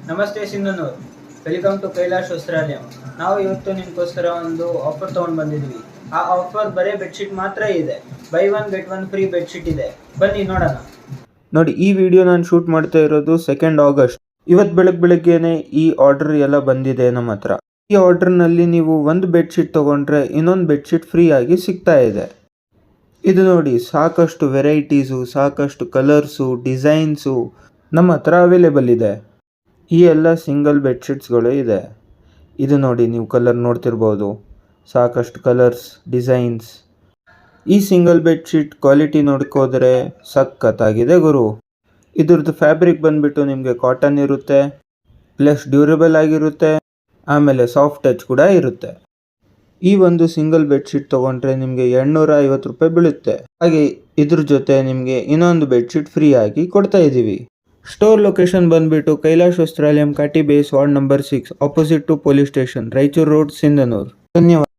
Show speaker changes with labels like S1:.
S1: ನಮಸ್ತೆ Sindhanur, welcome to Kailash ವಸ್ತ್ರಾಲಯಂ. ನಾವು ಇವತ್ತು ನಿಮಗೋಸ್ಕರ ಒಂದು ಆಫರ್ ತೊಗೊಂಡು ಬಂದಿದ್ವಿ. ಆ ಆಫರ್ ಬರೀ ಬೆಡ್ಶೀಟ್ ಮಾತ್ರ ಇದೆ. By one get one free bedsheet ಇದೆ. ಬನ್ನಿ ನೋಡೋಣ.
S2: ನೋಡಿ, ಈ ವಿಡಿಯೋ ನಾನು ಶೂಟ್ ಮಾಡ್ತಾ ಇರೋದು 2 ಆಗಸ್ಟ್. ಇವತ್ತು ಬೆಳಗ್ಗೆನೆ ಈ ಆರ್ಡರ್ ಎಲ್ಲ ಬಂದಿದೆ ನಮ್ಮ ಹತ್ರ. ಈ ಆರ್ಡರ್ನಲ್ಲಿ ನೀವು ಒಂದು ಬೆಡ್ಶೀಟ್ ತೊಗೊಂಡ್ರೆ ಇನ್ನೊಂದು ಬೆಡ್ಶೀಟ್ ಫ್ರೀ ಆಗಿ ಸಿಗ್ತಾ ಇದೆ. ಇದು ನೋಡಿ, ಸಾಕಷ್ಟು ವೆರೈಟೀಸು, ಸಾಕಷ್ಟು ಕಲರ್ಸು, ಡಿಸೈನ್ಸು ನಮ್ಮ ಹತ್ರ ಅವೈಲೇಬಲ್ ಇದೆ. ಈ ಎಲ್ಲ ಸಿಂಗಲ್ ಬೆಡ್ಶೀಟ್ಸ್ಗಳು ಇದೆ. ಇದು ನೋಡಿ, ನೀವು ಕಲರ್ ನೋಡ್ತಿರ್ಬೋದು, ಸಾಕಷ್ಟು ಕಲರ್ಸ್, ಡಿಸೈನ್ಸ್. ಈ ಸಿಂಗಲ್ ಬೆಡ್ಶೀಟ್ ಕ್ವಾಲಿಟಿ ನೋಡ್ಕೋದ್ರೆ ಸಖತ್ತಾಗಿದೆ ಗುರು. ಇದ್ರದ್ದು ಫ್ಯಾಬ್ರಿಕ್ ಬಂದುಬಿಟ್ಟು ನಿಮಗೆ ಕಾಟನ್ ಇರುತ್ತೆ, ಪ್ಲಸ್ ಡ್ಯೂರಬಲ್ ಆಗಿರುತ್ತೆ, ಆಮೇಲೆ ಸಾಫ್ಟ್ ಟಚ್ ಕೂಡ ಇರುತ್ತೆ. ಈ ಒಂದು ಸಿಂಗಲ್ ಬೆಡ್ಶೀಟ್ ತೊಗೊಂಡ್ರೆ ನಿಮಗೆ 250 ರೂಪಾಯಿ ಬೀಳುತ್ತೆ. ಹಾಗೆ ಇದ್ರ ಜೊತೆ ನಿಮಗೆ ಇನ್ನೊಂದು ಬೆಡ್ಶೀಟ್ ಫ್ರೀ ಆಗಿ ಕೊಡ್ತಾ ಇದ್ದೀವಿ. ಸ್ಟೋರ್ ಲೊಕೇಶನ್ ಬಂದುಬಿಟ್ಟು ಕೈಲಾಶ್ ವಸ್ತ್ರಾಲಯಂ, ಕಾಟಿ ಬೇಸ್, ward number 6, opposite to police station, Raichur road, Sindhanur. ಧನ್ಯವಾದ.